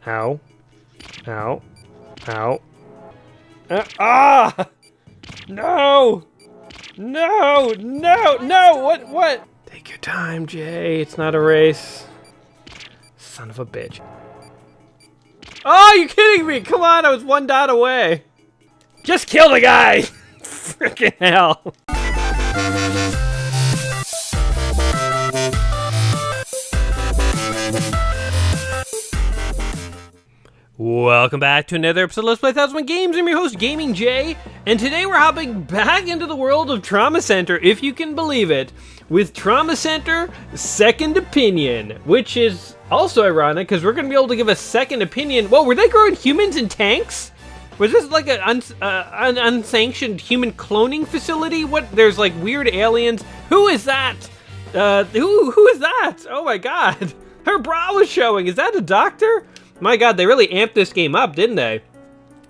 Ow. Ow. Ow. Ah! No! No! No! No! What? Take your time, Jay. It's not a race. Son of a bitch. Oh, you're kidding me! Come on, I was one dot away. Just kill the guy! Freaking hell. Welcome back to another episode of Let's Play 1001 Games. I'm your host, Gaming Jay, and today we're hopping back into the world of Trauma Center, if you can believe it, with Trauma Center Second Opinion, which is also ironic because we're going to be able to give a second opinion. Whoa, were they growing humans in tanks? Was this like an unsanctioned human cloning facility? What? There's like weird aliens. Who is that? Who is that? Oh my god. Her bra was showing. Is that a doctor? My god, they really amped this game up, didn't they?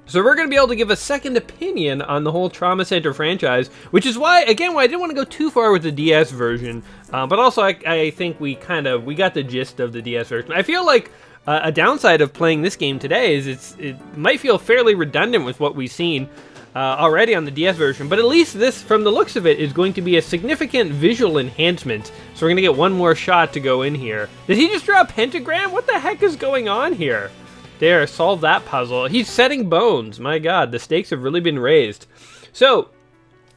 So we're going to be able to give a second opinion on the whole Trauma Center franchise, which is why I didn't want to go too far with the DS version, but also I think we got the gist of the DS version. I feel like a downside of playing this game today is it might feel fairly redundant with what we've seen already on the DS version, but at least this, from the looks of it, is going to be a significant visual enhancement. So we're going to get one more shot to go in here. Did he just draw a pentagram? What the heck is going on here? There, solve that puzzle. He's setting bones. My god, the stakes have really been raised. So,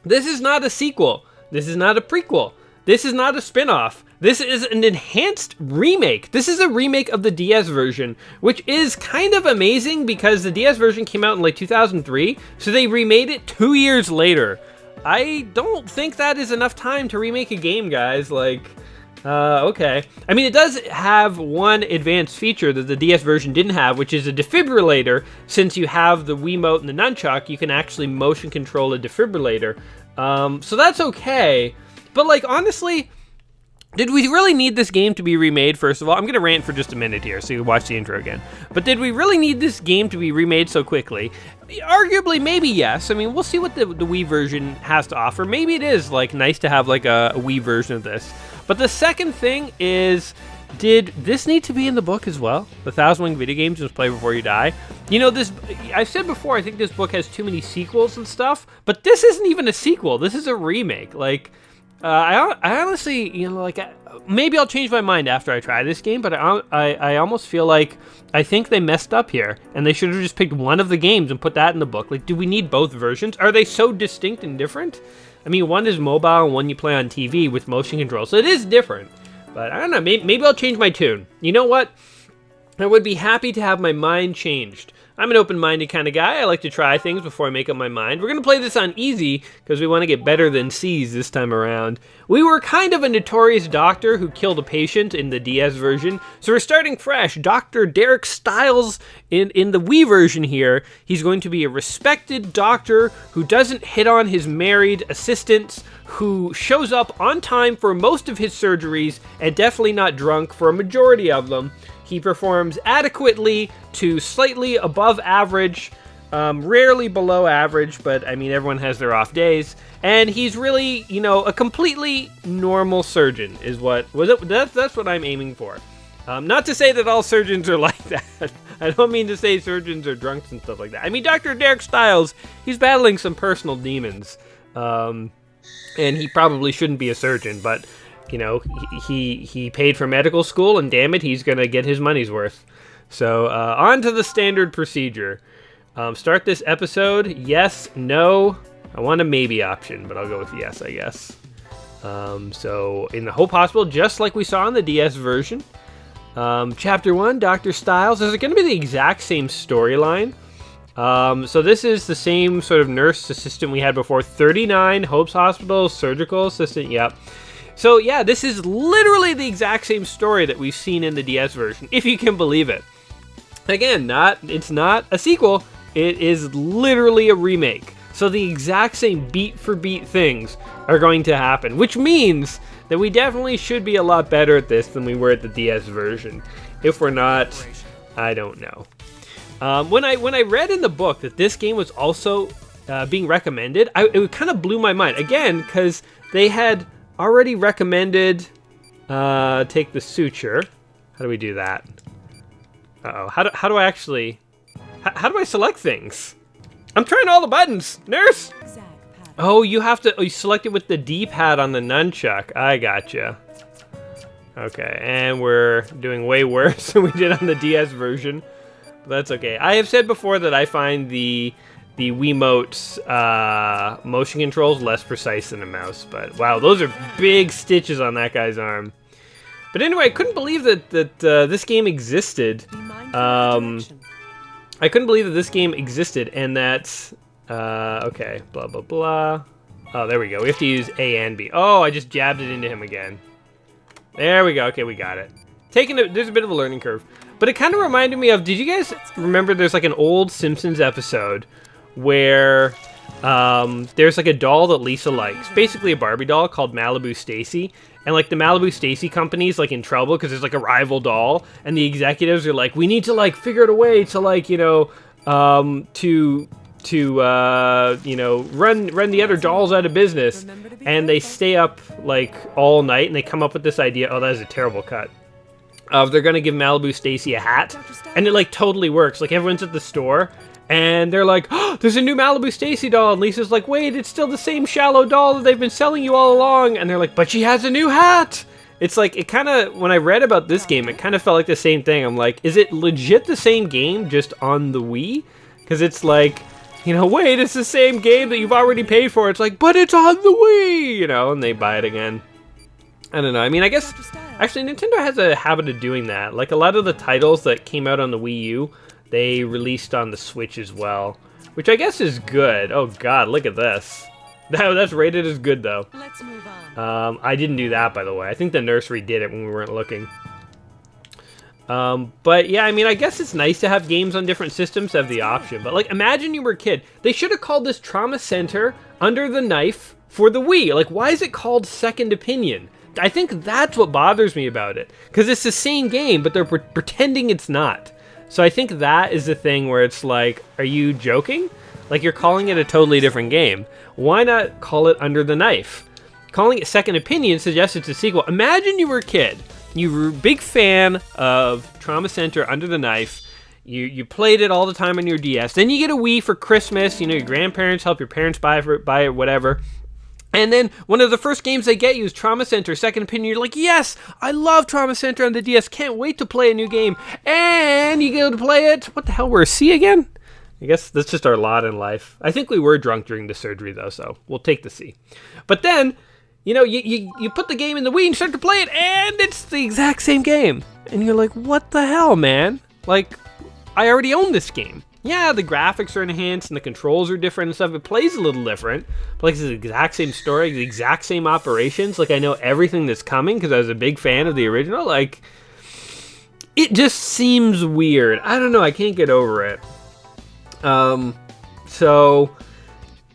this is not a sequel. This is not a prequel. This is not a spin-off. This is an enhanced remake. This is a remake of the DS version, which is kind of amazing because the DS version came out in like 2003, so they remade it 2 years later. I don't think that is enough time to remake a game, guys. Okay. I mean, it does have one advanced feature that the DS version didn't have, which is a defibrillator. Since you have the Wiimote and the nunchuck, you can actually motion control a defibrillator. So that's okay. But, honestly, did we really need this game to be remade, first of all? I'm going to rant for just a minute here, so you can watch the intro again. But did we really need this game to be remade so quickly? Arguably, maybe yes. I mean, we'll see what the Wii version has to offer. Maybe it is, nice to have, a Wii version of this. But the second thing is, did this need to be in the book as well? The 1001 Video Games Must Play Before You Die? You know, I've said before, I think this book has too many sequels and stuff, but this isn't even a sequel. This is a remake. I honestly, maybe I'll change my mind after I try this game, but I almost feel like I think they messed up here, and they should have just picked one of the games and put that in the book. Do we need both versions? Are they so distinct and different? I mean, one is mobile and one you play on TV with motion control, so it is different. But I don't know, maybe I'll change my tune. You know what? I would be happy to have my mind changed. I'm an open-minded kind of guy. I like to try things before I make up my mind. We're going to play this on easy because we want to get better than C's this time around. We were kind of a notorious doctor who killed a patient in the DS version, so we're starting fresh. Dr. Derek Stiles in the Wii version here. He's going to be a respected doctor who doesn't hit on his married assistants, who shows up on time for most of his surgeries and definitely not drunk for a majority of them. He performs adequately to slightly above average, rarely below average, but I mean, everyone has their off days. And he's really, a completely normal surgeon that's what I'm aiming for. Not to say that all surgeons are like that. I don't mean to say surgeons are drunks and stuff like that. I mean, Dr. Derek Stiles, he's battling some personal demons. And he probably shouldn't be a surgeon, but he paid for medical school, and damn it, he's gonna get his money's worth. So, on to the standard procedure. Start this episode, yes, no. I want a maybe option, but I'll go with yes, I guess. So, in the Hope Hospital, just like we saw in the DS version. Chapter 1, Dr. Stiles. Is it gonna be the exact same storyline? So this is the same sort of nurse assistant we had before. 39, Hope's Hospital, surgical assistant, yep. So yeah, this is literally the exact same story that we've seen in the DS version, if you can believe it. Again, it's not a sequel, it is literally a remake. So the exact same beat-for-beat things are going to happen, which means that we definitely should be a lot better at this than we were at the DS version. If we're not, I don't know. When I read in the book that this game was also being recommended, it kind of blew my mind. Again, because they had already recommended take the suture. How do we do that? Uh-oh. How do I actually... How do I select things? I'm trying all the buttons. Nurse! Oh, you have to... Oh, you select it with the D-pad on the nunchuck. I gotcha. Okay, and we're doing way worse than we did on the DS version. But that's okay. I have said before that I find the Wiimote's motion controls less precise than a mouse. But wow, those are big stitches on that guy's arm. But anyway, I couldn't believe that this game existed. I couldn't believe that this game existed, and that's... okay, blah, blah, blah. Oh, there we go. We have to use A and B. Oh, I just jabbed it into him again. There we go. Okay, we got it. There's a bit of a learning curve. But it kind of reminded me of... Did you guys remember there's like an old Simpsons episode where there's like a doll that Lisa likes. Basically a Barbie doll called Malibu Stacy. And like the Malibu Stacy company's like in trouble because there's like a rival doll. And the executives are like, we need to like figure out a way to like, you know, run the other dolls out of business. And they stay up like all night and they come up with this idea. Oh, that is a terrible cut. They're going to give Malibu Stacy a hat. And it like totally works. Like everyone's at the store. And they're like, oh, there's a new Malibu Stacy doll. And Lisa's like, wait, it's still the same shallow doll that they've been selling you all along. And they're like, but she has a new hat. It's like, it kind of, when I read about this game, it kind of felt like the same thing. I'm like, is it legit the same game just on the Wii? Because it's like, you know, wait, it's the same game that you've already paid for. It's like, but it's on the Wii, you know, and they buy it again. I don't know. I mean, I guess, actually, Nintendo has a habit of doing that. Like, a lot of the titles that came out on the Wii U, they released on the Switch as well, which I guess is good. Oh god, look at this. That's rated as good though. Let's move on. I didn't do that, by the way. I think the nursery did it when we weren't looking. But yeah, I mean, I guess it's nice to have games on different systems to have the option. But like, imagine you were a kid. They should have called this Trauma Center Under the Knife for the Wii. Like, why is it called Second Opinion? I think that's what bothers me about it. Because it's the same game, but they're pretending it's not. So I think that is the thing where it's like, are you joking? Like, you're calling it a totally different game. Why not call it Under the Knife? Calling it Second Opinion suggests it's a sequel. Imagine you were a kid. You were a big fan of Trauma Center Under the Knife. You played it all the time on your DS. Then you get a Wii for Christmas. You know, your grandparents help your parents buy it, whatever. And then one of the first games they get you is Trauma Center Second Opinion. You're like, yes, I love Trauma Center on the DS. Can't wait to play a new game. And you get to play it. What the hell, we're a C again? I guess that's just our lot in life. I think we were drunk during the surgery, though, so we'll take the C. But then, you know, you put the game in the Wii and start to play it, and it's the exact same game. And you're like, what the hell, man? Like, I already own this game. Yeah, the graphics are enhanced and the controls are different and stuff. It plays a little different. But like, it's the exact same story, the exact same operations. Like, I know everything that's coming because I was a big fan of the original. Like, it just seems weird. I don't know. I can't get over it. So,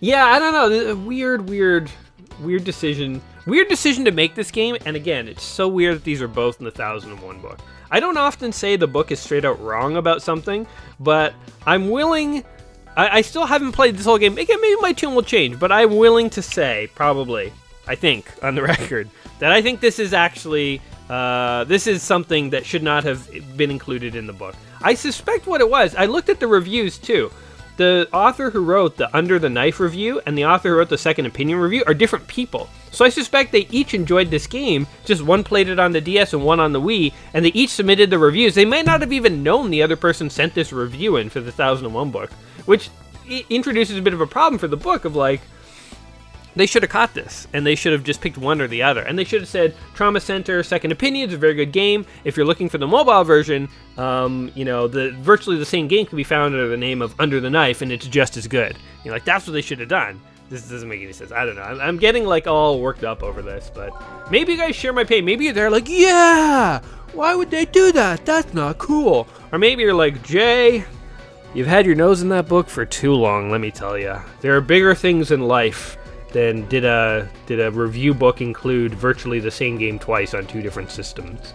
yeah, I don't know. Weird decision. Weird decision to make this game. And again, it's so weird that these are both in the 1001 book. I don't often say the book is straight out wrong about something, but I'm willing... I still haven't played this whole game. Again, maybe my tune will change, but I'm willing to say, probably, I think, on the record, that I think this is actually... this is something that should not have been included in the book. I suspect what it was. I looked at the reviews, too. The author who wrote the Under the Knife review and the author who wrote the Second Opinion review are different people. So I suspect they each enjoyed this game, just one played it on the DS and one on the Wii, and they each submitted the reviews. They might not have even known the other person sent this review in for the 1001 book, which introduces a bit of a problem for the book of like, they should have caught this, and they should have just picked one or the other. And they should have said, Trauma Center Second Opinion is a very good game. If you're looking for the mobile version, you know, virtually the same game can be found under the name of Under the Knife, and it's just as good. You know, like, that's what they should have done. This doesn't make any sense. I don't know. I'm getting, like, all worked up over this, but maybe you guys share my pain. Maybe you're there like, yeah, why would they do that? That's not cool. Or maybe you're like, Jay, you've had your nose in that book for too long, let me tell you. There are bigger things in life than did a review book include virtually the same game twice on two different systems.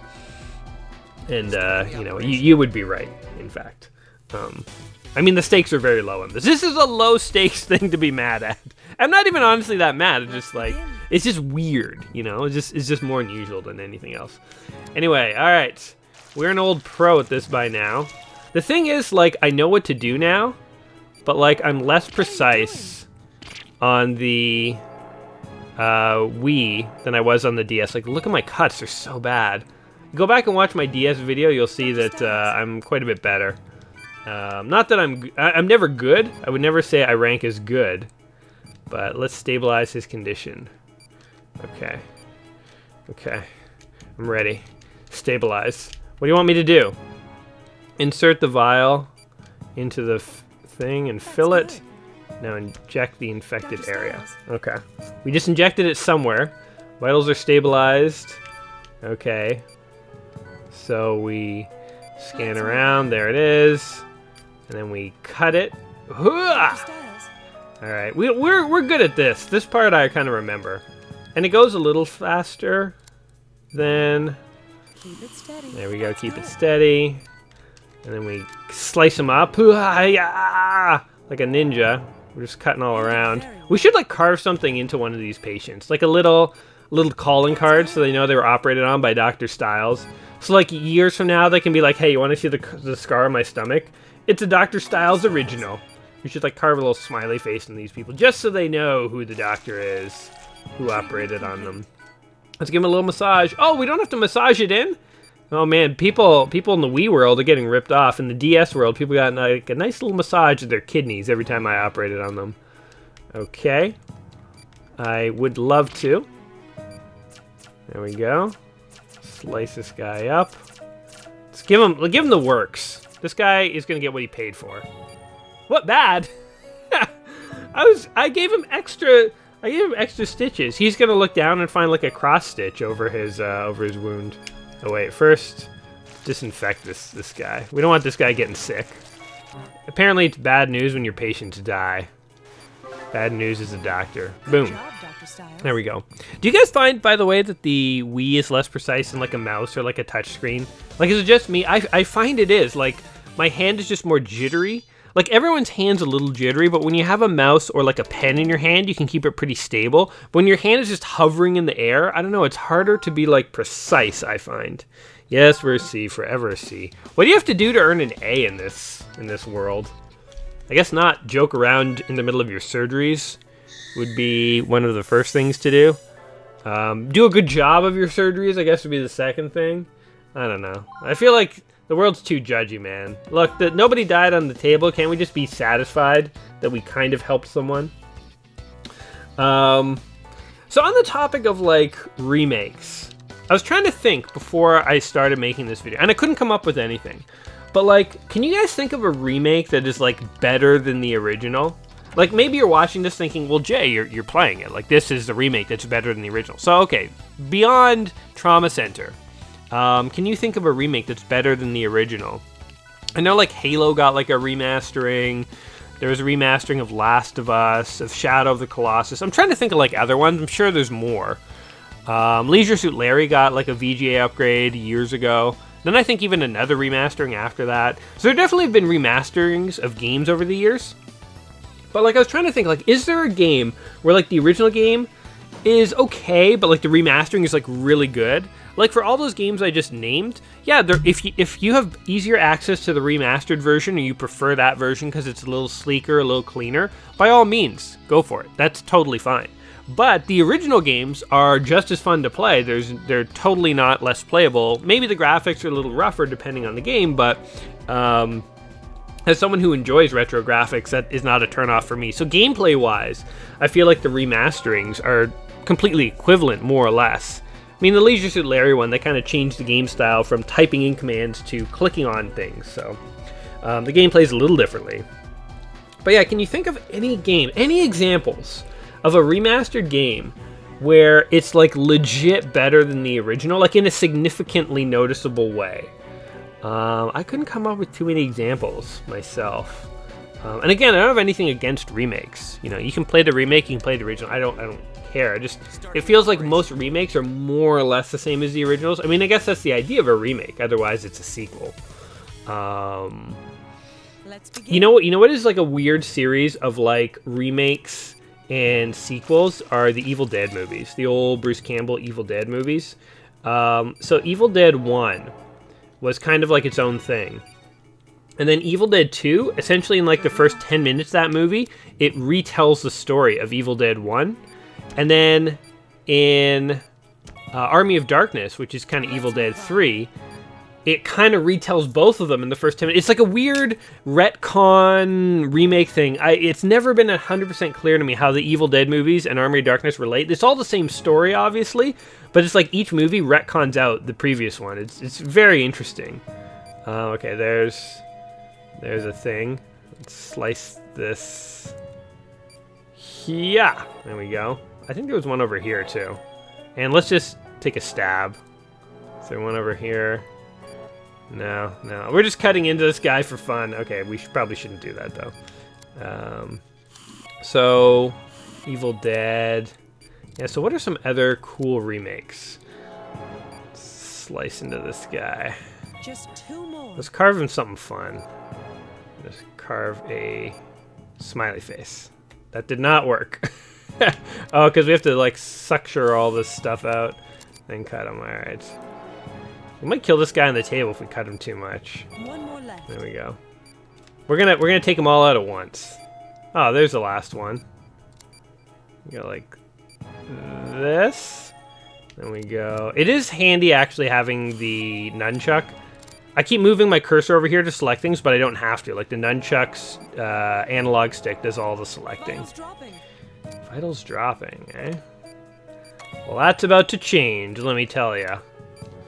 And, you know, you would be right, in fact. I mean, the stakes are very low on this. This is a low stakes thing to be mad at. I'm not even honestly that mad. It's just like, it's just weird, you know? It's just more unusual than anything else. Anyway, all right. We're an old pro at this by now. The thing is, like, I know what to do now, but, like, I'm less precise on the Wii than I was on the DS. Like, look at my cuts. They're so bad. Go back and watch my DS video. You'll see that I'm quite a bit better. Not that I'm never good. I would never say I rank as good. But let's stabilize his condition. Okay. Okay. I'm ready. Stabilize. What do you want me to do? Insert the vial into the thing and fill it. Now inject the infected area. Okay. We just injected it somewhere. Vitals are stabilized. Okay. So we scan around. There it is. And then we cut it. Alright. We're good at this. This part I kind of remember. And it goes a little faster than... Keep it steady. There we go. Keep it steady. And then we slice them up. Like a ninja. We're just cutting all around. We should like carve something into one of these patients. Like a little calling card so they know they were operated on by Dr. Styles. So like years from now they can be like, hey, you want to see the scar on my stomach? It's a Dr. Styles original. We should like carve a little smiley face on these people just so they know who the doctor is, who operated on them. Let's give them a little massage. Oh, we don't have to massage it in? Oh man, people in the Wii world are getting ripped off. In the DS world, people got like a nice little massage of their kidneys every time I operated on them. Okay. I would love to. There we go. Slice this guy up. Let's give him the works. This guy is gonna get what he paid for. What bad? I gave him extra stitches. He's gonna look down and find like a cross stitch over his wound. Oh wait, first disinfect this guy. We don't want this guy getting sick. Apparently it's bad news when your patients die. Bad news is a doctor. Boom. Good job, Dr. Styles. There we go. Do you guys find, by the way, that the Wii is less precise than like a mouse or like a touch screen? Like, is it just me? I find it is. Like, my hand is just more jittery. Like, everyone's hand's a little jittery, but when you have a mouse or like a pen in your hand, you can keep it pretty stable. But when your hand is just hovering in the air, I don't know, it's harder to be like precise, I find. Yes, we're a C, forever a C. What do you have to do to earn an A in this world? I guess not joke around in the middle of your surgeries would be one of the first things to do. Do a good job of your surgeries, I guess, would be the second thing. I don't know. I feel like the world's too judgy, man. Look, nobody died on the table. Can't we just be satisfied that we kind of helped someone? So on the topic of, like, remakes, I was trying to think before I started making this video, and I couldn't come up with anything. But, like, can you guys think of a remake that is, like, better than the original? Like, maybe you're watching this thinking, well, Jay, you're playing it. Like, this is the remake that's better than the original. So, okay, beyond Trauma Center, can you think of a remake that's better than the original? I know, like, Halo got, like, a remastering. There was a remastering of Last of Us, of Shadow of the Colossus. I'm trying to think of, like, other ones. I'm sure there's more. Leisure Suit Larry got, like, a VGA upgrade years ago. Then I think even another remastering after that. So there definitely have been remasterings of games over the years. But, like, I was trying to think, like, is there a game where, like, the original game is okay, but, like, the remastering is, like, really good? Like, for all those games I just named, yeah, if you have easier access to the remastered version or you prefer that version because it's a little sleeker, a little cleaner, by all means, go for it. That's totally fine. But the original games are just as fun to play. They're totally not less playable. Maybe the graphics are a little rougher depending on the game, but as someone who enjoys retro graphics, that is not a turnoff for me. So gameplay-wise, I feel like the remasterings are completely equivalent, more or less. I mean, the Leisure Suit Larry one, they kind of changed the game style from typing in commands to clicking on things, so the game plays a little differently. But yeah, can you think of any game, any examples of a remastered game where it's like legit better than the original, like in a significantly noticeable way? I couldn't come up with too many examples myself. And again, I don't have anything against remakes. You know, you can play the remake, you can play the original. I don't care. It feels like most remakes are more or less the same as the originals. I mean, I guess that's the idea of a remake. Otherwise, it's a sequel. Let's begin. You know what is like a weird series of like remakes and sequels are the Evil Dead movies, the old Bruce Campbell Evil Dead movies. So Evil Dead 1 was kind of like its own thing. And then Evil Dead 2, essentially in like the first 10 minutes of that movie, it retells the story of Evil Dead 1. And then in Army of Darkness, which is kind of Evil Dead 3, it kind of retells both of them in the first 10 minutes. It's like a weird retcon remake thing. It's never been 100% clear to me how the Evil Dead movies and Army of Darkness relate. It's all the same story, obviously, but it's like each movie retcons out the previous one. It's very interesting. Okay, there's a thing. Let's slice this. Yeah, there we go. I think there was one over here too. And let's just take a stab. Is there one over here? No. We're just cutting into this guy for fun. Okay, we probably shouldn't do that though. So, Evil Dead. Yeah, so what are some other cool remakes? Let's slice into this guy. Just 2 more. Let's carve him something fun. Just carve a smiley face. That did not work. Oh, because we have to like suture all this stuff out, then cut him. All right. We might kill this guy on the table if we cut him too much. 1 more left. There we go. We're gonna take them all out at once. Oh, there's the last one. We go like this. Then we go. It is handy actually having the nunchuck. I keep moving my cursor over here to select things, but I don't have to. Like the nunchuck's analog stick does all the selecting. Vitals dropping. Vitals dropping, eh? Well, that's about to change, let me tell you.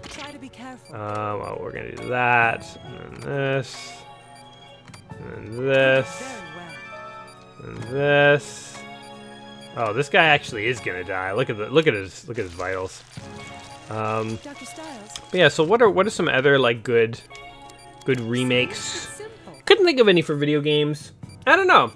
Try to be careful. Well, we're gonna do that, and then this, and then this, Very well. and this. Oh, this guy actually is gonna die. Look at his vitals. Dr. Styles. Yeah. So what are some other like good remakes? Simple. Couldn't think of any for video games. I don't know.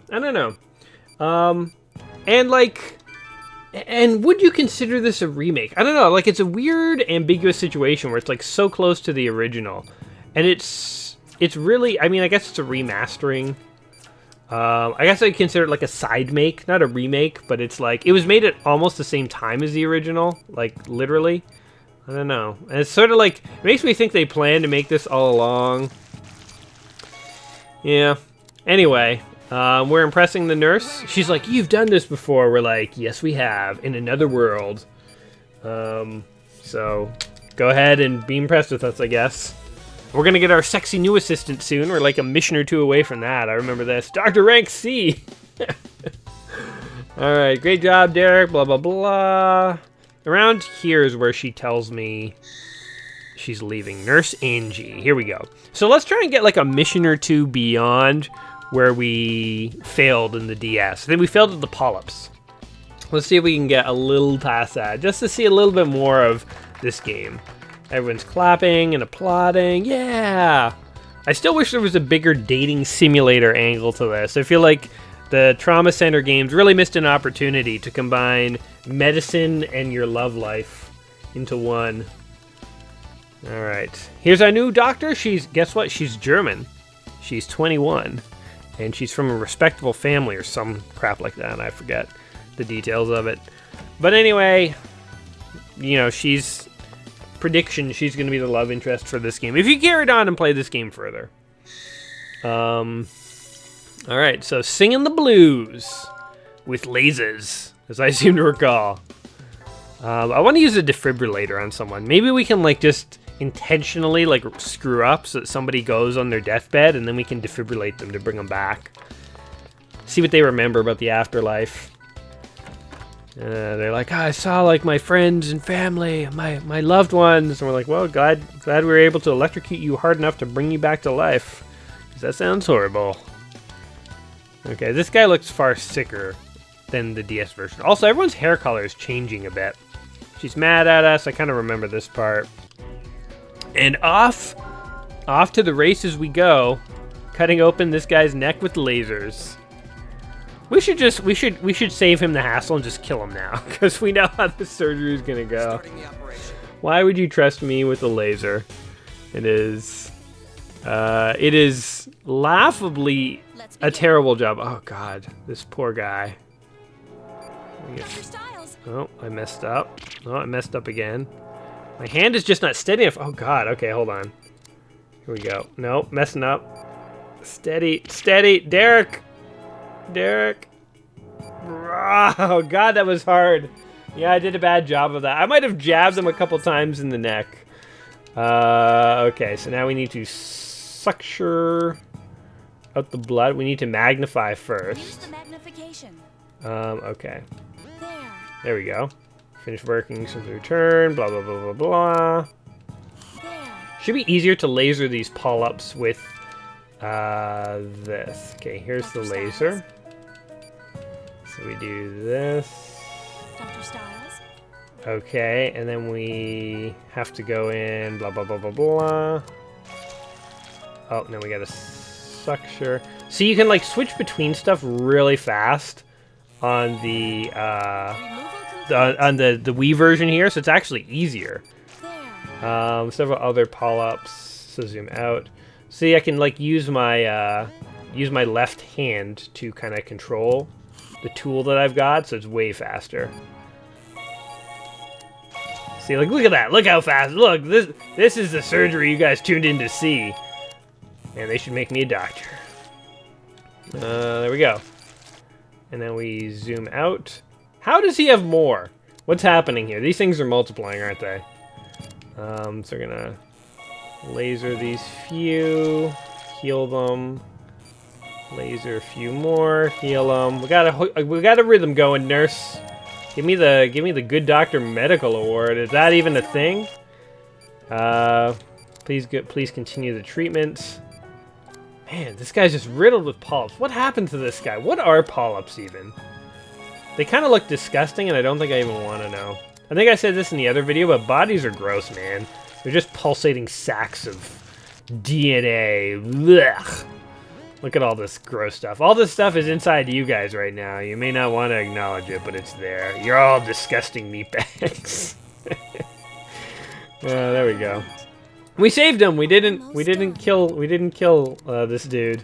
And would you consider this a remake? I don't know. Like, it's a weird, ambiguous situation where it's like so close to the original, and it's really. I mean, I guess it's a remastering. I guess I'd consider it like a side make, not a remake, but it's like it was made at almost the same time as the original, like literally. I don't know. And it's sort of like it makes me think they planned to make this all along. Yeah. Anyway. We're impressing the nurse. She's like, "You've done this before." We're like, "Yes, we have, in another world." So go ahead and be impressed with us, I guess. We're gonna get our sexy new assistant soon. We're like a mission or two away from that. I remember this. Dr. Rank C. All right, great job, Derek. Blah blah blah. Around here is where she tells me she's leaving. Nurse Angie. Here we go. So let's try and get like a mission or two beyond where we failed in the DS. I think we failed at the polyps. Let's see if we can get a little past that, just to see a little bit more of this game. Everyone's clapping and applauding. Yeah! I still wish there was a bigger dating simulator angle to this. I feel like the Trauma Center games really missed an opportunity to combine medicine and your love life into one. Alright. Here's our new doctor. Guess what? She's German. She's 21. And she's from a respectable family or some crap like that. I forget the details of it. But anyway, you know, she's going to be the love interest for this game. If you carried on and play this game further. Alright, so singing the blues with lasers, as I seem to recall. I want to use a defibrillator on someone. Maybe we can like just intentionally like screw up so that somebody goes on their deathbed and then we can defibrillate them to bring them back. See what they remember about the afterlife. They're like, I saw like my friends and family, my loved ones, and we're like, well, glad we were able to electrocute you hard enough to bring you back to life. 'Cause that sounds horrible. Okay, this guy looks far sicker than the DS version. Also, everyone's hair color is changing a bit. She's mad at us. I kind of remember this part. And off to the races we go, cutting open this guy's neck with lasers. We should save him the hassle and just kill him now, because we know how the surgery is gonna go. Why would you trust me with a laser? It is laughably a terrible job. Oh God, this poor guy. Dr. Styles. Oh, I messed up. Oh, I messed up again. My hand is just not steady enough. Oh God. Okay, hold on. Here we go. Nope, messing up. Steady, steady, Derek. Derek. Oh God, that was hard. Yeah, I did a bad job of that. I might have jabbed him a couple times in the neck. Okay, so now we need to suction out the blood. We need to magnify Use first. the magnification. Okay. There. There we go. Finish working since return. Blah blah blah blah blah. There. Should be easier to laser these polyps with this. Okay, here's the laser. So we do this. Dr. Styles. Okay, and then we have to go in. Blah blah blah blah blah. Oh, no, we got a suction. So you can like switch between stuff really fast on the on the Wii version here, so it's actually easier. There. Several other polyps. So zoom out. See, I can like use my left hand to kind of control the tool that I've got, so it's way faster. See, like, look at that! Look how fast! Look, this is the surgery you guys tuned in to see. And they should make me a doctor. There we go. And then we zoom out. How does he have more? What's happening here? These things are multiplying, aren't they? So we're gonna laser these few, heal them. Laser a few more, heal them. We got a rhythm going, nurse. Give me the Good Doctor Medical Award. Is that even a thing? Please continue the treatment. Man, this guy's just riddled with polyps. What happened to this guy? What are polyps even? They kind of look disgusting, and I don't think I even want to know. I think I said this in the other video, but bodies are gross, man. They're just pulsating sacks of DNA. Blech. Look at all this gross stuff. All this stuff is inside you guys right now. You may not want to acknowledge it, but it's there. You're all disgusting meatbags. There we go. We saved him. We didn't kill this dude.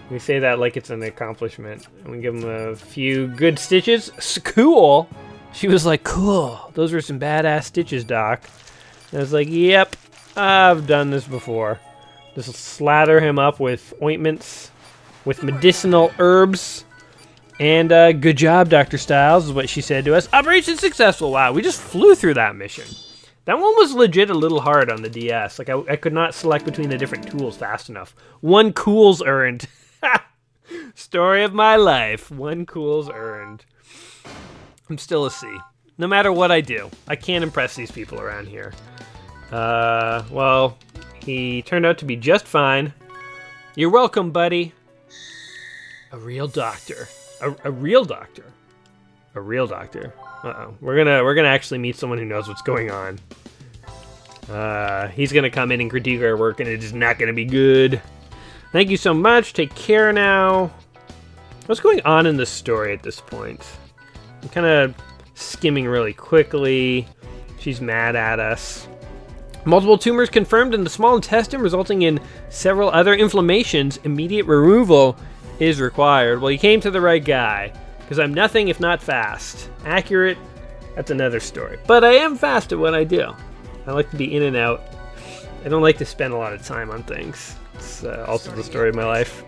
We say that like it's an accomplishment. And we give him a few good stitches. Cool. She was like, cool. Those were some badass stitches, Doc. And I was like, yep, I've done this before. Just slather him up with ointments, with medicinal herbs. And good job, Dr. Styles, is what she said to us. Operation successful. Wow, we just flew through that mission. That one was legit a little hard on the DS. Like, I could not select between the different tools fast enough. 1 cool's earned. Story of my life. 1 cool's earned. I'm still a C. No matter what I do, I can't impress these people around here. Well, he turned out to be just fine. You're welcome, buddy. A real doctor. A real doctor. A real doctor. Uh-oh. We're gonna actually meet someone who knows what's going on. He's gonna come in and critique our work, and it is not gonna be good. Thank you so much. Take care now. What's going on in this story at this point? I'm kind of skimming really quickly. She's mad at us. Multiple tumors confirmed in the small intestine, resulting in several other inflammations. Immediate removal is required. Well, you came to the right guy, because I'm nothing if not fast. Accurate, that's another story. But I am fast at what I do. I like to be in and out. I don't like to spend a lot of time on things. It's also the story of my life.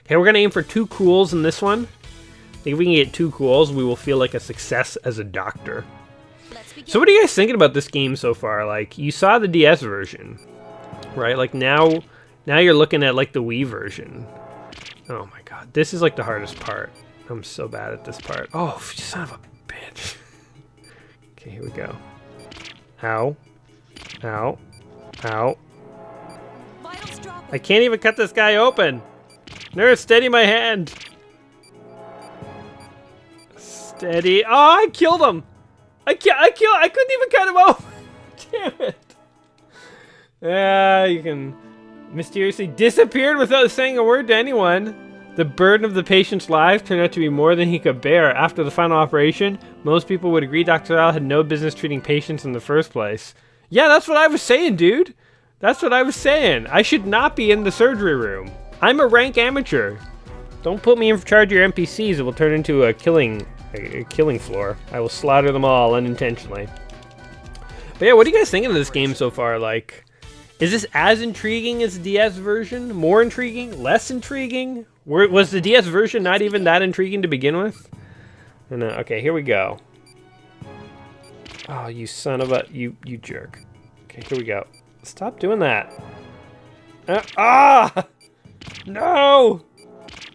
Okay, we're going to aim for 2 cools in this one. I think if we can get 2 cools, we will feel like a success as a doctor. So what are you guys thinking about this game so far? Like, you saw the DS version, right? Like, now you're looking at, like, the Wii version. Oh, my God. This is, like, the hardest part. I'm so bad at this part. Oh, you son of a bitch. Okay, here we go. Ow. Ow. Ow. I can't even cut this guy open. Nurse, steady my hand. Steady. Oh, I killed him. I couldn't even cut him open. Damn it. Yeah, you can mysteriously disappeared without saying a word to anyone. The burden of the patient's life turned out to be more than he could bear. After the final operation, most people would agree Dr. Al had no business treating patients in the first place. Yeah, that's what I was saying, dude. That's what I was saying. I should not be in the surgery room. I'm a rank amateur. Don't put me in charge of your NPCs. It will turn into a killing floor. I will slaughter them all unintentionally. But yeah, what do you guys think of this game so far? Like, Is this as intriguing as the DS version? More intriguing? Less intriguing? Was the DS version not even that intriguing to begin with? No. Okay, here we go. Oh, you son of a... You jerk. Okay, here we go. Stop doing that. No!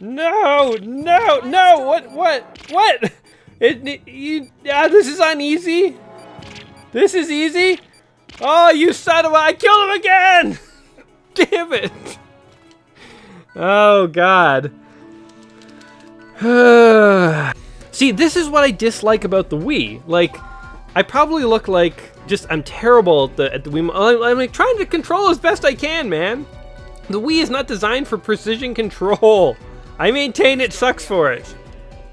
No! What? This is uneasy? This is easy? Oh, you son of a... I killed him again! Damn it! Oh, God. See, this is what I dislike about the Wii. Like, I probably look like I'm terrible at the Wii. I'm like trying to control as best I can, man. The Wii is not designed for precision control. I maintain it sucks for it.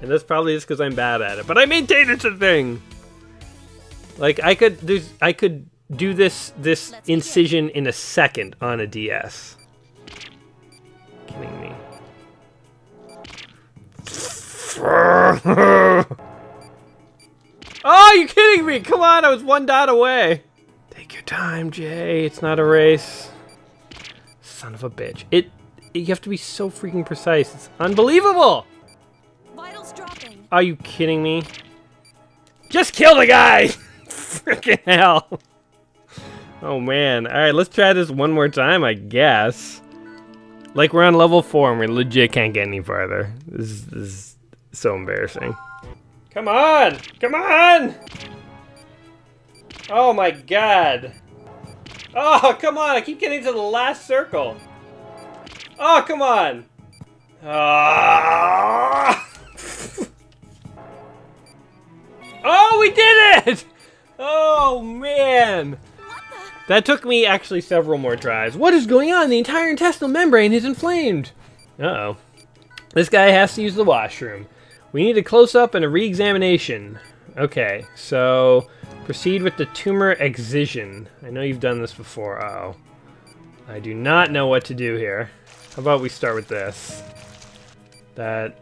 And that's probably just because I'm bad at it. But I maintain it's a thing. Like, I could do this incision in a second on a DS. Kidding me. Oh, you're kidding me! Come on, I was one dot away. Take your time, Jay. It's not a race. Son of a bitch. You have to be so freaking precise. It's unbelievable. Vitals dropping. Are you kidding me? Just kill the guy! Freaking hell. Oh man. Alright, let's try this one more time, I guess. Like, we're on level 4 and we legit can't get any farther. This is so embarrassing. Come on! Come on! Oh my god. Oh, come on! I keep getting to the last circle. Oh, come on! Oh, we did it! Oh, man! That took me actually several more tries. What is going on? The entire intestinal membrane is inflamed. Uh-oh. This guy has to use the washroom. We need a close-up and a re-examination. Okay, so proceed with the tumor excision. I know you've done this before. Uh-oh. I do not know what to do here. How about we start with this? That...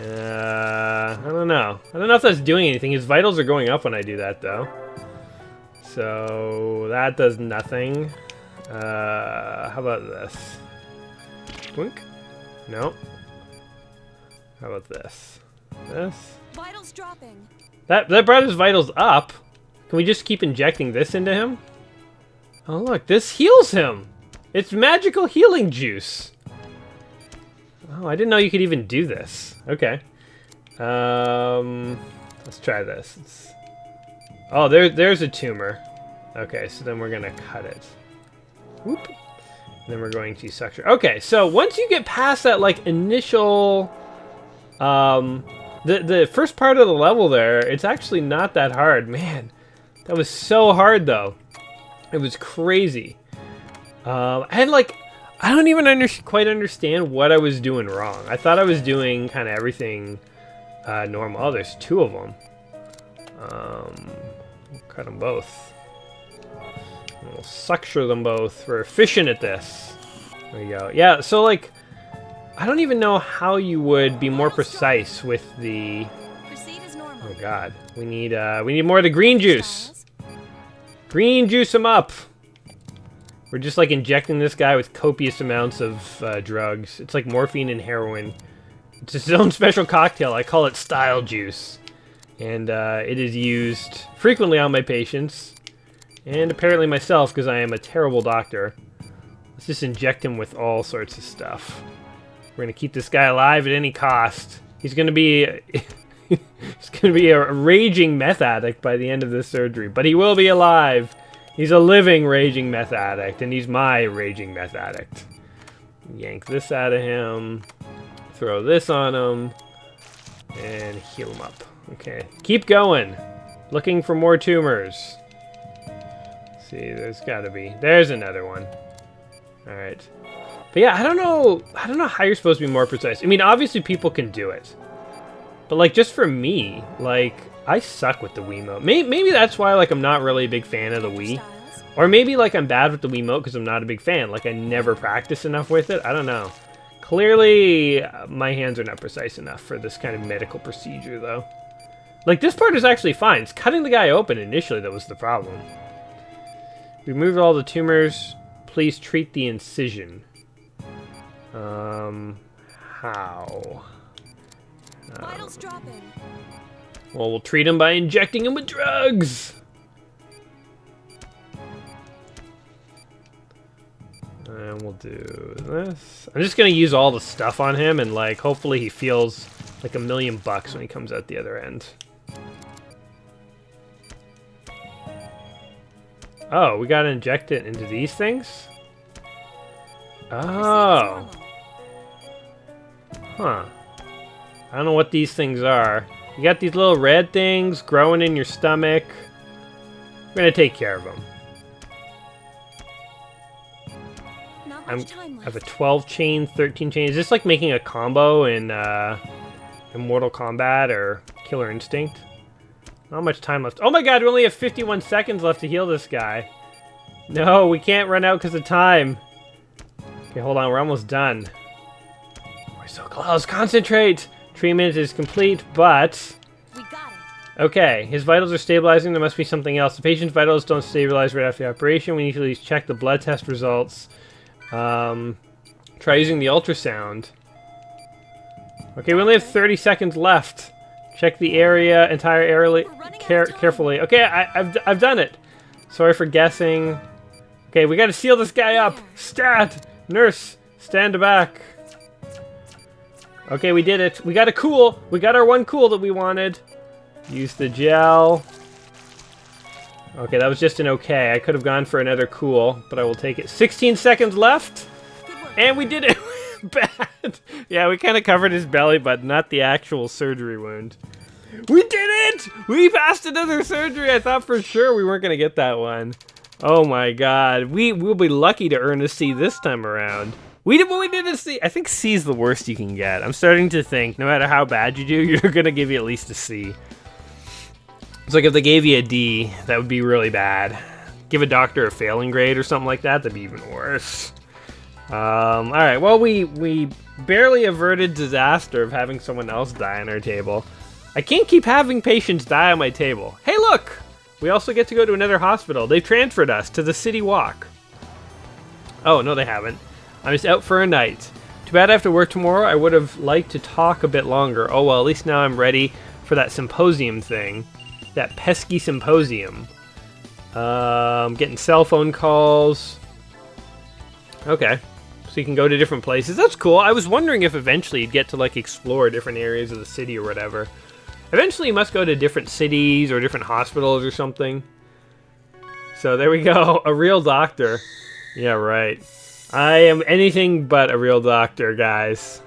I don't know. I don't know if that's doing anything. His vitals are going up when I do that, though. So that does nothing. How about this? Twink? No. How about this? This? Vitals dropping. That brought his vitals up. Can we just keep injecting this into him? Oh look, this heals him. It's magical healing juice. Oh, I didn't know you could even do this. Okay. Let's try this. Oh, there's a tumor. Okay, so then we're gonna cut it. Whoop. And then we're going to suction. Okay, so once you get past that like initial, the first part of the level there, it's actually not that hard. Man, that was so hard though. It was crazy. And like, I don't even quite understand what I was doing wrong. I thought I was doing kind of everything normal. Oh, there's two of them. We'll cut them both. And we'll suction them both. We're efficient at this. There we go. Yeah, so like, I don't even know how you would be more precise with the... Proceed as normal. Oh god, we need more of the green juice. Green juice him up. We're just like injecting this guy with copious amounts of drugs. It's like morphine and heroin. It's its own special cocktail. I call it style juice. And it is used frequently on my patients. And apparently myself, because I am a terrible doctor. Let's just inject him with all sorts of stuff. We're going to keep this guy alive at any cost. He's going to be... he's going to be a raging meth addict by the end of this surgery. But he will be alive. He's a living raging meth addict. And he's my raging meth addict. Yank this out of him. Throw this on him. And heal him up. Okay. Keep going. Looking for more tumors. Let's see, there's gotta be. There's another one. Alright. But yeah, I don't know how you're supposed to be more precise. I mean, obviously people can do it. But like, just for me, like, I suck with the Wiimote. Maybe that's why, like, I'm not really a big fan of the Wii. Or maybe, like, I'm bad with the Wiimote because I'm not a big fan. Like, I never practice enough with it. I don't know. Clearly, my hands are not precise enough for this kind of medical procedure, though. Like, this part is actually fine. It's cutting the guy open initially that was the problem. Remove all the tumors. Please treat the incision. How? Vitals dropping. Well, we'll treat him by injecting him with drugs. And we'll do this. I'm just gonna use all the stuff on him, and like hopefully he feels like $1,000,000 when he comes out the other end. Oh, we gotta inject it into these things? Oh. Huh. I don't know what these things are. You got these little red things growing in your stomach. We're gonna take care of them. Not I much time left. have a 12 chain, 13 chain. Is this like making a combo in Mortal Kombat or Killer Instinct? Not much time left. Oh my god, we only have 51 seconds left to heal this guy. No, we can't run out because of time. Okay, hold on, we're almost done. We're so close. Concentrate! Treatment is complete, but... We got it. Okay, his vitals are stabilizing. There must be something else. The patient's vitals don't stabilize right after the operation. We need to at least check the blood test results. Try using the ultrasound. Okay, we only have 30 seconds left. Check the area, entire area carefully. Okay, I've done it. Sorry for guessing. Okay, we gotta seal this guy up. Stat! Nurse, stand back. Okay, we did it. We got a cool. We got our one cool that we wanted. Use the gel. Okay, that was just an okay. I could have gone for another cool, but I will take it. 16 seconds left. Good work. And we did it. Bad. Yeah, we kind of covered his belly, but not the actual surgery wound. We did it! We passed another surgery. I thought for sure we weren't going to get that one. Oh my god. We'll be lucky to earn a C this time around. We did a C. I think C is the worst you can get. I'm starting to think no matter how bad you do, you're going to give you at least a C. It's like if they gave you a D, that would be really bad. Give a doctor a failing grade or something like that, that'd be even worse. Alright, well, we barely averted disaster of having someone else die on our table. I can't keep having patients die on my table. Hey, look! We also get to go to another hospital. They've transferred us to the City Walk. Oh, no, they haven't. I'm just out for a night. Too bad I have to work tomorrow. I would have liked to talk a bit longer. Oh, well, at least now I'm ready for that symposium thing. That pesky symposium. Getting cell phone calls. Okay. So you can go to different places. That's cool. I was wondering if eventually you'd get to like explore different areas of the city or whatever. Eventually you must go to different cities or different hospitals or something. So there we go. A real doctor. Yeah, right. I am anything but a real doctor, guys.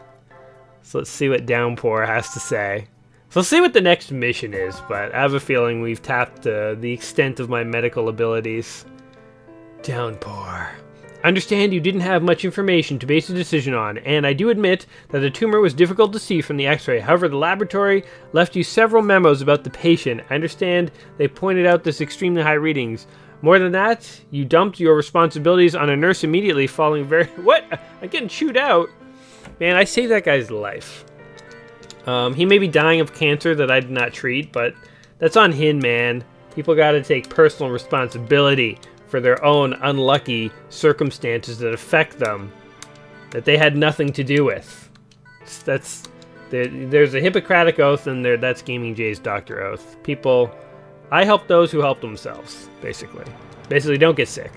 So let's see what Downpour has to say. So let's see what the next mission is, but I have a feeling we've tapped the extent of my medical abilities. Downpour. I understand you didn't have much information to base a decision on, and I do admit that the tumor was difficult to see from the x-ray. However, the laboratory left you several memos about the patient. I understand they pointed out this extremely high readings. More than that, you dumped your responsibilities on a nurse immediately following very... What? I'm getting chewed out. Man, I saved that guy's life. He may be dying of cancer that I did not treat, but that's on him, man. People gotta take personal responsibility for their own unlucky circumstances that affect them, that they had nothing to do with. There's a Hippocratic oath, and that's Gaming Jay's Dr. Oath. People, I help those who help themselves, basically. Basically, don't get sick.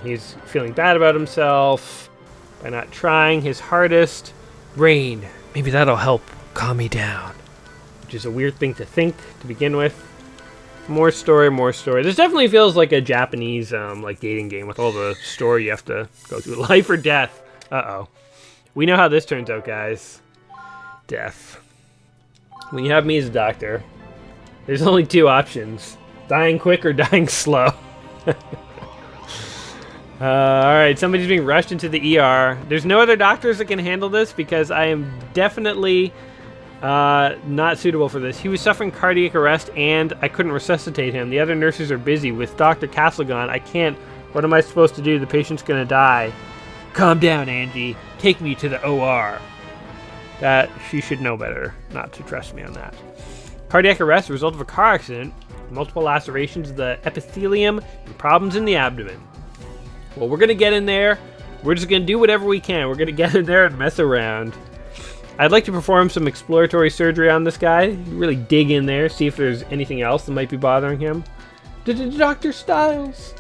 He's feeling bad about himself by not trying his hardest. Rain, maybe that'll help calm me down. Which is a weird thing to think to begin with. More story, more story. This definitely feels like a Japanese like dating game with all the story you have to go through. Life or death. Uh-oh. We know how this turns out, guys. Death. When you have me as a doctor, there's only two options. Dying quick or dying slow. Alright, somebody's being rushed into the ER. There's no other doctors that can handle this because I am definitely not suitable for this. He was suffering cardiac arrest and I couldn't resuscitate him. The other nurses are busy. With Dr. Castlegon, I can't. What am I supposed to do? The patient's gonna die. Calm down, Angie. Take me to the OR. That she should know better not to trust me on that. Cardiac arrest, result of a car accident. multiple lacerations of the epithelium, and problems in the abdomen. Well, we're gonna get in there. We're just gonna do whatever we can. We're gonna get in there and mess around. I'd like to perform some exploratory surgery on this guy. Really dig in there, see if there's anything else that might be bothering him. Dr. Styles.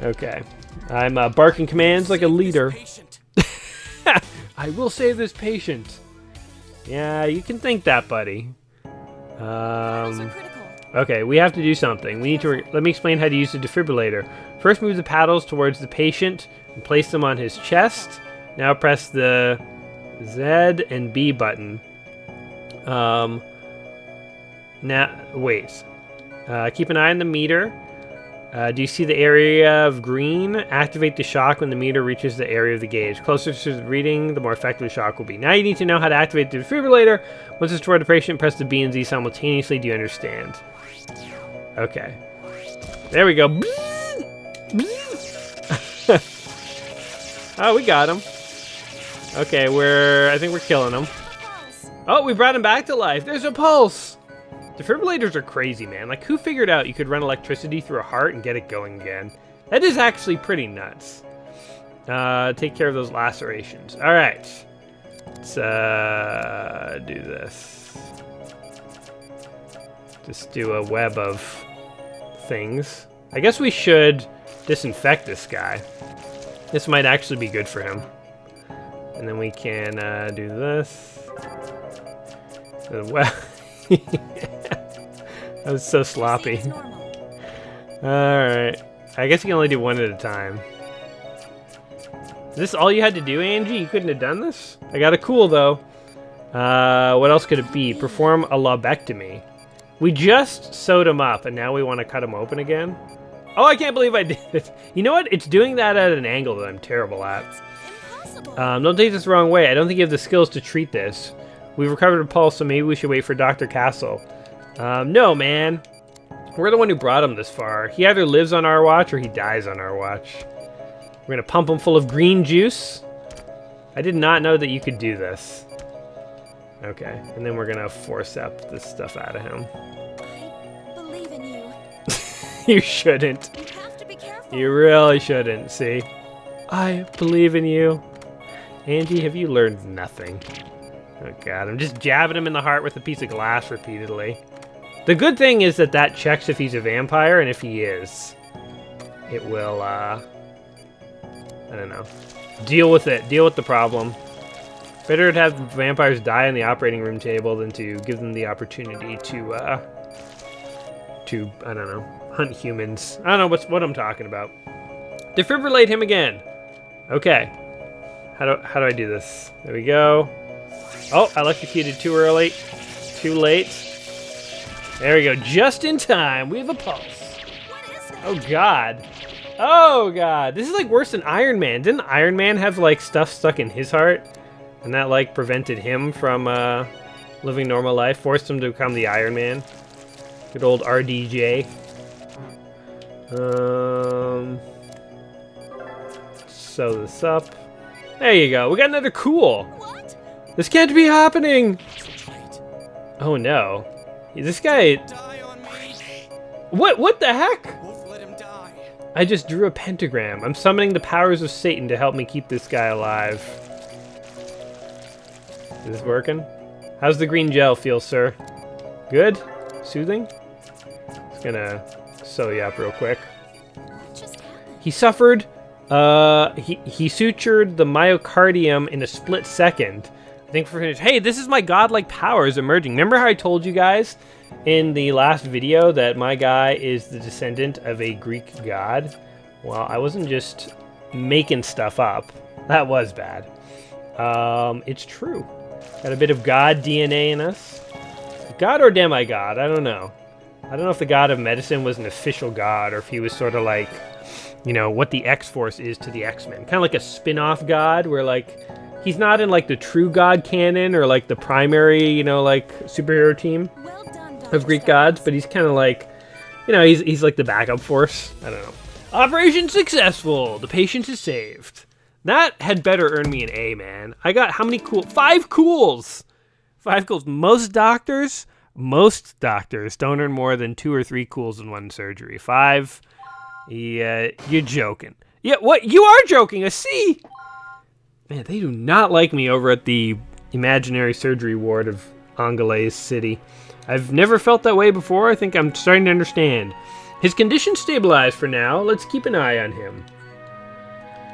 Okay. I'm barking commands like a leader. I will save this patient. Yeah, you can think that, buddy. Okay, we have to do something. We need to... Let me explain how to use the defibrillator. First, move the paddles towards the patient and place them on his chest. Now press the Z and B button. Now, wait. Keep an eye on the meter. Do you see the area of green? Activate the shock when the meter reaches the area of the gauge. Closer to the reading, the more effective the shock will be. Now you need to know how to activate the defibrillator. Once it's toward the patient, press the B and Z simultaneously. Do you understand? Okay. There we go. Oh, we got him. Okay, I think we're killing him. Oh, we brought him back to life. There's a pulse. Defibrillators are crazy, man. Like, who figured out you could run electricity through a heart and get it going again? That is actually pretty nuts. Take care of those lacerations. All right. Let's do this. Just do a web of things. I guess we should disinfect this guy. This might actually be good for him. And then we can do this. Well, that was so sloppy. Alright. I guess you can only do one at a time. Is this all you had to do, Angie? You couldn't have done this? I got a cool, though. What else could it be? Perform a lobectomy. We just sewed him up, and now we want to cut him open again? Oh, I can't believe I did it. You know what? It's doing that at an angle that I'm terrible at. Don't take this the wrong way. I don't think you have the skills to treat this. We've recovered a pulse, so maybe we should wait for Dr. Castle. No, man. We're the one who brought him this far. He either lives on our watch or he dies on our watch. We're going to pump him full of green juice. I did not know that you could do this. Okay, and then we're going to forceps this stuff out of him. I believe in you. You shouldn't. You have to be careful. You really shouldn't, see? I believe in you. Angie, have you learned nothing? Oh god, I'm just jabbing him in the heart with a piece of glass repeatedly. The good thing is that checks if he's a vampire, and if he is, it will, I don't know. Deal with it. Deal with the problem. Better to have vampires die on the operating room table than to give them the opportunity to, I don't know, hunt humans. I don't know what I'm talking about. Defibrillate him again. Okay. How do I do this? There we go. Oh, I electrocuted too early. Too late. There we go. Just in time. We have a pulse. What is that? Oh, God. Oh, God. This is, like, worse than Iron Man. Didn't Iron Man have, like, stuff stuck in his heart? And that, like, prevented him from living normal life? Forced him to become the Iron Man? Good old RDJ. Sew this up. There you go. We got another cool. What? This can't be happening. Oh no. This guy. What the heck? I just drew a pentagram. I'm summoning the powers of Satan to help me keep this guy alive. Is this working? How's the green gel feel, sir? Good? Soothing? Just gonna sew you up real quick. What just happened? He suffered, he sutured the myocardium in a split second. I think we're finished. Hey, this is my godlike powers emerging. Remember how I told you guys in the last video that my guy is the descendant of a Greek god? Well, I wasn't just making stuff up. That was bad. It's true. Got a bit of god DNA in us. God or demigod, I don't know. I don't know if the god of medicine was an official god or if he was sort of like, you know, what the X-Force is to the X-Men. Kind of like a spin-off god where, like, he's not in, like, the true god canon or, like, the primary, you know, like, superhero team Well done, of Greek gods, but he's kind of like, you know, he's like the backup force. I don't know. Operation successful. The patient is saved. That had better earn me an A, man. I got how many cool? 5 cools. 5 cools. Most doctors most doctors don't earn more than 2 or 3 cools in one surgery. 5? Yeah, you're joking. Yeah, what? You are joking. A C? Man, they do not like me over at the imaginary surgery ward of Angelaise City. I've never felt that way before. I think I'm starting to understand. His condition stabilized for now. Let's keep an eye on him.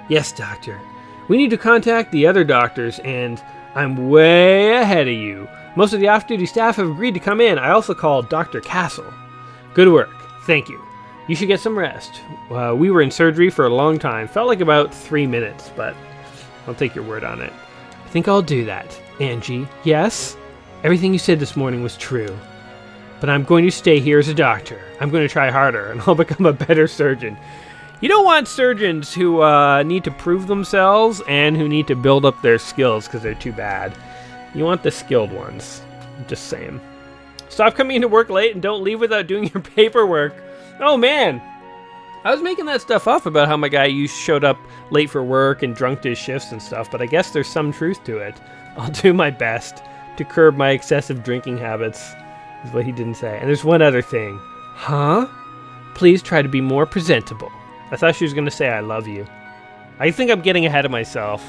Yes, doctor. We need to contact the other doctors, and I'm way ahead of you. Most of the off-duty staff have agreed to come in. I also called Dr. Castle. Good work. Thank you. You should get some rest. We were in surgery for a long time. Felt like about 3 minutes, but I'll take your word on it. I think I'll do that. Angie, yes? Everything you said this morning was true. But I'm going to stay here as a doctor. I'm going to try harder, and I'll become a better surgeon. You don't want surgeons who need to prove themselves and who need to build up their skills because they're too bad. You want the skilled ones. Just saying. Stop coming into work late and don't leave without doing your paperwork. Oh, man. I was making that stuff up about how my guy showed up late for work and drunk to his shifts and stuff, but I guess there's some truth to it. I'll do my best to curb my excessive drinking habits, is what he didn't say. And there's one other thing. Huh? Please try to be more presentable. I thought she was going to say I love you. I think I'm getting ahead of myself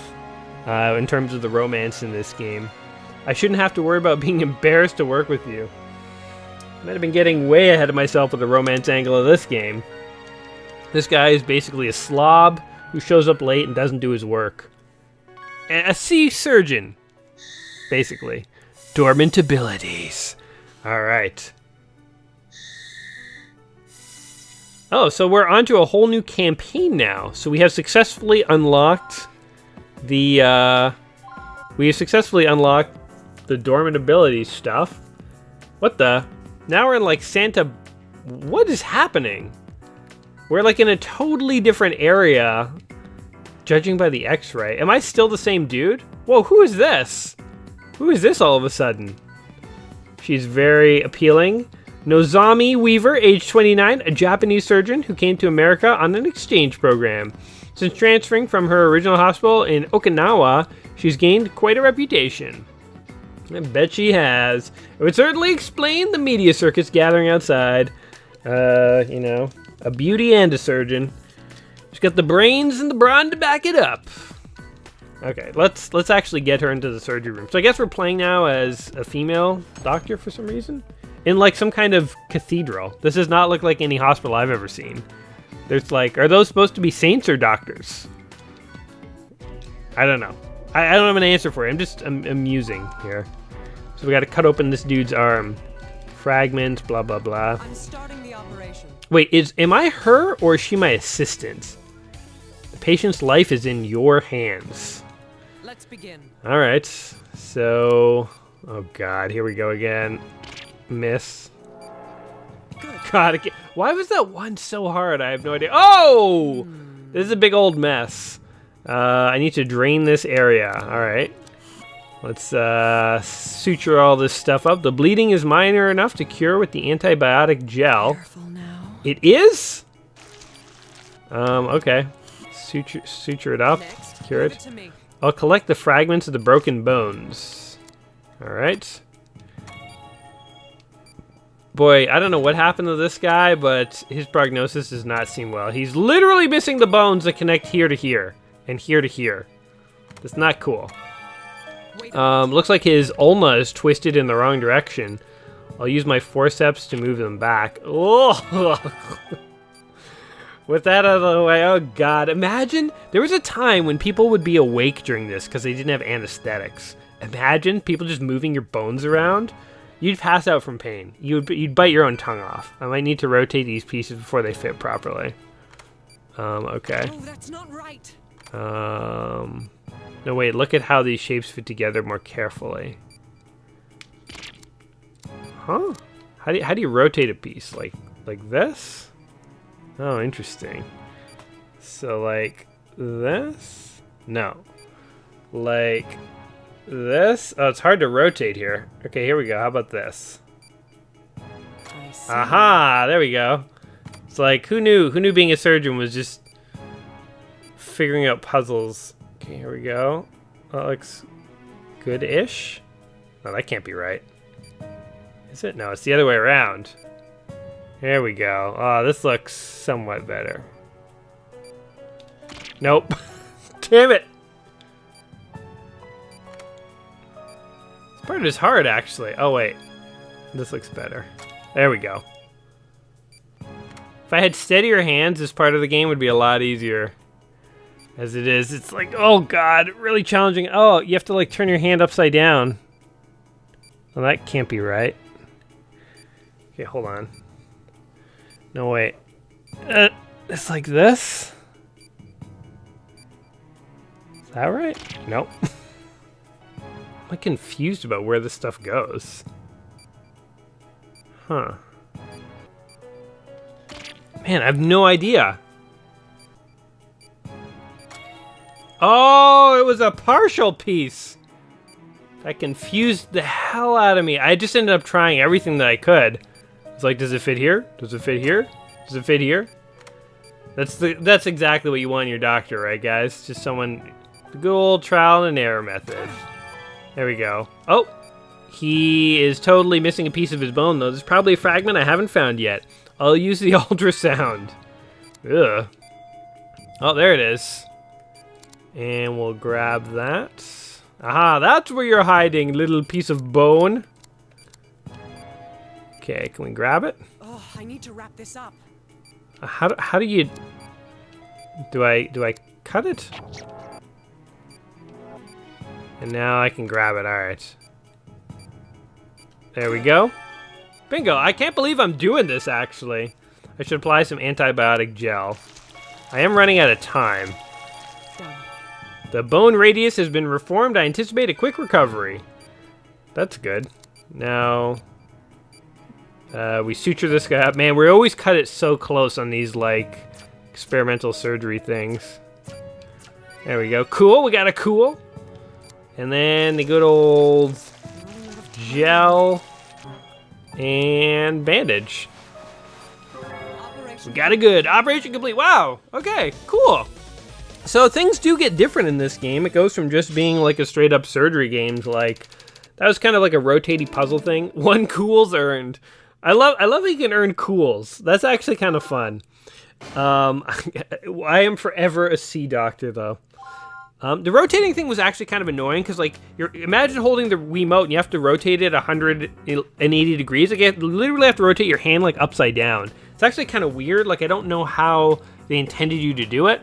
in terms of the romance in this game. I shouldn't have to worry about being embarrassed to work with you. Might have been getting way ahead of myself with the romance angle of this game. This guy is basically a slob who shows up late and doesn't do his work. A C surgeon, basically. Dormant abilities. Alright. Oh, so we're onto a whole new campaign now. So we have successfully unlocked the dormant ability stuff. What the? Now we're in like Santa. What is happening? We're like in a totally different area, judging by the X-ray. Am I still the same dude? Whoa, who is this? Who is this all of a sudden? She's very appealing. Nozomi Weaver, age 29, a Japanese surgeon who came to America on an exchange program. Since transferring from her original hospital in Okinawa, she's gained quite a reputation. I bet she has. It would certainly explain the media circus gathering outside. You know, a beauty and a surgeon. She's got the brains and the brawn to back it up. Okay, let's actually get her into the surgery room. So I guess we're playing now as a female doctor for some reason. In like some kind of cathedral. This does not look like any hospital I've ever seen. There's like, are those supposed to be saints or doctors? I don't know. I don't have an answer for it. I'm musing here. So we got to cut open this dude's arm. Fragments, blah, blah, blah. I'm starting the operation. Wait, am I her or is she my assistant? The patient's life is in your hands. Let's begin. All right. So, oh God, here we go again. Miss. God, why was that one so hard? I have no idea. Oh! This is a big old mess. I need to drain this area. All right. Let's suture all this stuff up. The bleeding is minor enough to cure with the antibiotic gel. Careful now. It is? Okay. Suture it up. Next, Cure give it. to me. I'll collect the fragments of the broken bones. All right. Boy, I don't know what happened to this guy, but his prognosis does not seem well. He's literally missing the bones that connect here to here and here to here. That's not cool. Looks like his ulna is twisted in the wrong direction. I'll use my forceps to move them back. Oh! With that out of the way, oh God. Imagine, there was a time when people would be awake during this because they didn't have anesthetics. Imagine people just moving your bones around. You'd pass out from pain. You'd bite your own tongue off. I might need to rotate these pieces before they fit properly. Okay. Oh, that's not right. No, wait, look at how these shapes fit together more carefully. Huh? How do you rotate a piece? Like this? Oh, interesting. So like this? No. Like this? Oh, it's hard to rotate here. Okay, here we go. How about this? I see. Aha! There we go. It's like, who knew being a surgeon was just figuring out puzzles. Okay, here we go. That looks good-ish. Oh, that can't be right. Is it? No, it's the other way around. There we go. Oh, this looks somewhat better. Nope. Damn it. This part is hard, actually. Oh, wait. This looks better. There we go. If I had steadier hands, this part of the game would be a lot easier. As it is, it's like, oh god, really challenging. Oh, you have to like turn your hand upside down. Well, that can't be right. Okay, hold on. No, wait. It's like this? Is that right? Nope. I'm confused about where this stuff goes. Huh. Man, I have no idea. Oh, it was a partial piece. That confused the hell out of me. I just ended up trying everything that I could. It's like, does it fit here? Does it fit here? Does it fit here? That's exactly what you want in your doctor, right, guys? Just someone, the good old trial and error method. There we go. Oh, he is totally missing a piece of his bone, though. There's probably a fragment I haven't found yet. I'll use the ultrasound. Ugh. Oh, there it is. And we'll grab that. Aha, that's where you're hiding, little piece of bone. Okay, can we grab it? Oh, I need to wrap this up. How do you... Do I cut it? And now I can grab it, alright. There we go. Bingo, I can't believe I'm doing this, actually. I should apply some antibiotic gel. I am running out of time. The bone radius has been reformed. I anticipate a quick recovery. That's good. Now, we suture this guy up. Man, we always cut it so close on these, like, experimental surgery things. There we go. Cool, we got a cool. And then the good old gel and bandage. We got it good. Operation complete. Wow. Okay, cool. So things do get different in this game. It goes from just being like a straight up surgery game to like, that was kind of like a rotating puzzle thing. 1 cool's earned. I love how you can earn cools. That's actually kind of fun. I am forever a sea doctor though. The rotating thing was actually kind of annoying because like, imagine holding the Wiimote and you have to rotate it 180 degrees. Like you literally have to rotate your hand like upside down. It's actually kind of weird. Like I don't know how they intended you to do it.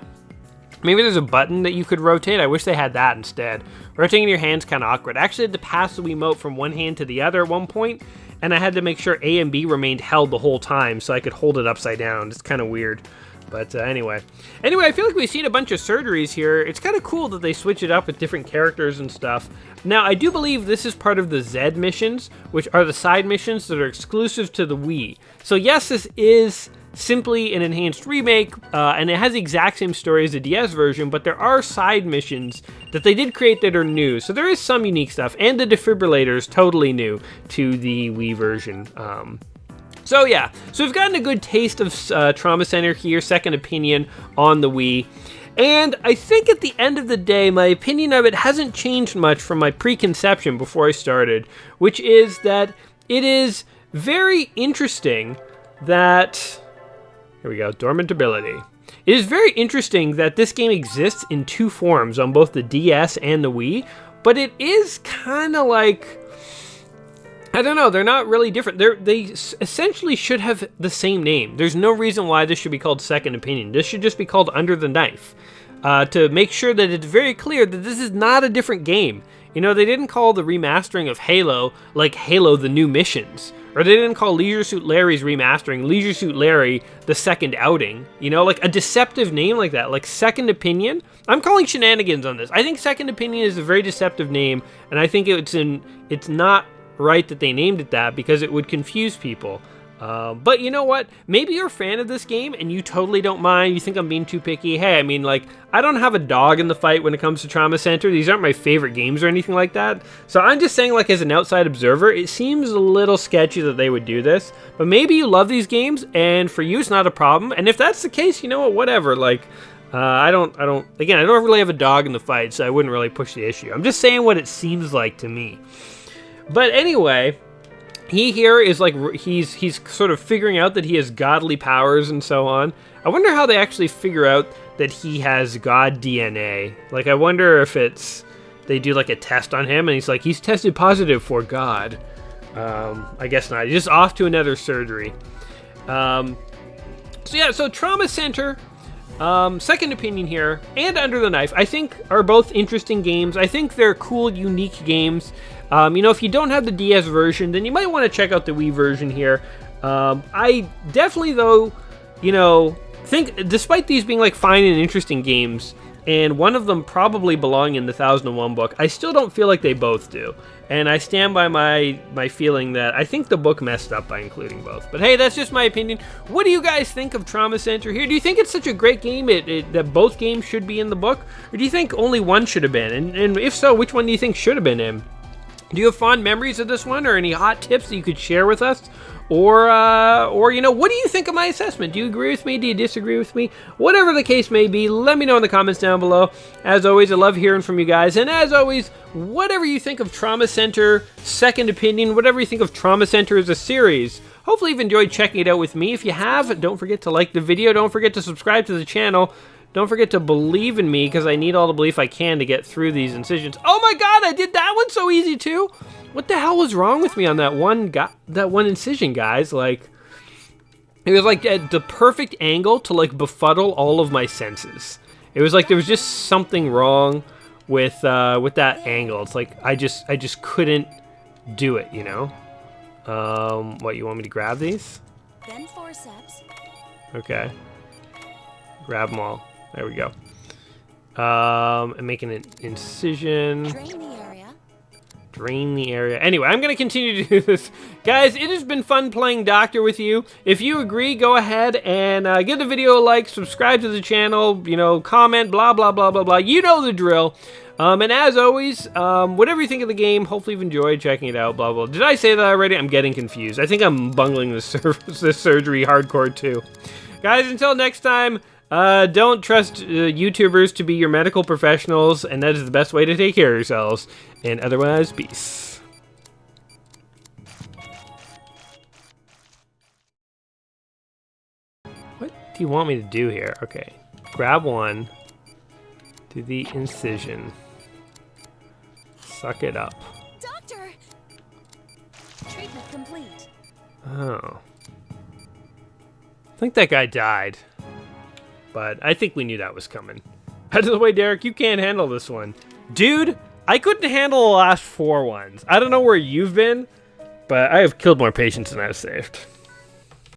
Maybe there's a button that you could rotate. I wish they had that instead. Rotating your hand's kind of awkward. I actually had to pass the Wiimote from one hand to the other at one point, and I had to make sure A and B remained held the whole time so I could hold it upside down. It's kind of weird. But anyway, I feel like we've seen a bunch of surgeries here. It's kind of cool that they switch it up with different characters and stuff. Now, I do believe this is part of the Z missions, which are the side missions that are exclusive to the Wii. So yes, this is simply an enhanced remake, and it has the exact same story as the DS version, but there are side missions that they did create that are new. So there is some unique stuff, and the defibrillator is totally new to the Wii version. So yeah, so we've gotten a good taste of Trauma Center here, Second Opinion on the Wii. And I think at the end of the day, my opinion of it hasn't changed much from my preconception before I started, which is that it is very interesting that... Here we go, Dormant Ability. It is very interesting that this game exists in 2 forms on both the DS and the Wii, but it is kind of like... I don't know, they're not really different. They essentially should have the same name. There's no reason why this should be called Second Opinion. This should just be called Under the Knife, to make sure that it's very clear that this is not a different game. You know, they didn't call the remastering of Halo like Halo the New Missions. Or they didn't call Leisure Suit Larry's remastering Leisure Suit Larry the Second Outing. You know, like a deceptive name like that, like Second Opinion. I'm calling shenanigans on this. I think Second Opinion is a very deceptive name, and I think it's not right that they named it that because it would confuse people. But you know what? Maybe you're a fan of this game and you totally don't mind. You think I'm being too picky. Hey, I mean, like, I don't have a dog in the fight when it comes to Trauma Center. These aren't my favorite games or anything like that. So I'm just saying, like, as an outside observer, it seems a little sketchy that they would do this. But maybe you love these games and for you it's not a problem. And if that's the case, you know what? Whatever. Like, I don't really have a dog in the fight, so I wouldn't really push the issue. I'm just saying what it seems like to me. But anyway... he here is like, he's sort of figuring out that he has godly powers and so on. I wonder how they actually figure out that he has god DNA. Like, I wonder if they do like a test on him and he's tested positive for God. I guess not. He's just off to another surgery. So Trauma Center, Second Opinion here, and Under the Knife, I think are both interesting games. I think they're cool, unique games. If you don't have the DS version, then you might want to check out the Wii version here. I definitely, though, think, despite these being like fine and interesting games, and one of them probably belong in the 1001 book, I still don't feel like they both do. And I stand by my feeling that I think the book messed up by including both. But hey, that's just my opinion. What do you guys think of Trauma Center here? Do you think it's such a great game that both games should be in the book? Or do you think only one should have been? And if so, which one do you think should have been in? Do you have fond memories of this one, or any hot tips that you could share with us? Or what do you think of my assessment? Do you agree with me? Do you disagree with me? Whatever the case may be, let me know in the comments down below. As always, I love hearing from you guys. And as always, whatever you think of Trauma Center, Second Opinion, whatever you think of Trauma Center as a series, hopefully you've enjoyed checking it out with me. If you have, don't forget to like the video. Don't forget to subscribe to the channel. Don't forget to believe in me, because I need all the belief I can to get through these incisions. Oh my god, I did that one so easy too! What the hell was wrong with me on that one incision, guys? Like, it was like at the perfect angle to like befuddle all of my senses. It was like there was just something wrong with that angle. It's like I just couldn't do it, What, you want me to grab these? Then forceps. Okay. Grab them all. There we go. And making an incision. Drain the area. Anyway, I'm going to continue to do this. Guys, it has been fun playing Doctor with you. If you agree, go ahead and give the video a like, subscribe to the channel, comment, blah, blah, blah, blah, blah. You know the drill. And as always, whatever you think of the game, hopefully you've enjoyed checking it out, blah, blah. Did I say that already? I'm getting confused. I think I'm bungling this surgery hardcore too. Guys, until next time, don't trust YouTubers to be your medical professionals, and that is the best way to take care of yourselves. And otherwise, peace. What do you want me to do here? Okay. Grab one. Do the incision. Suck it up. Doctor! Treatment complete. Oh. I think that guy died. But I think we knew that was coming. Out of the way, Derek. You can't handle this one. Dude, I couldn't handle the last 4 ones. I don't know where you've been, but I have killed more patients than I've saved.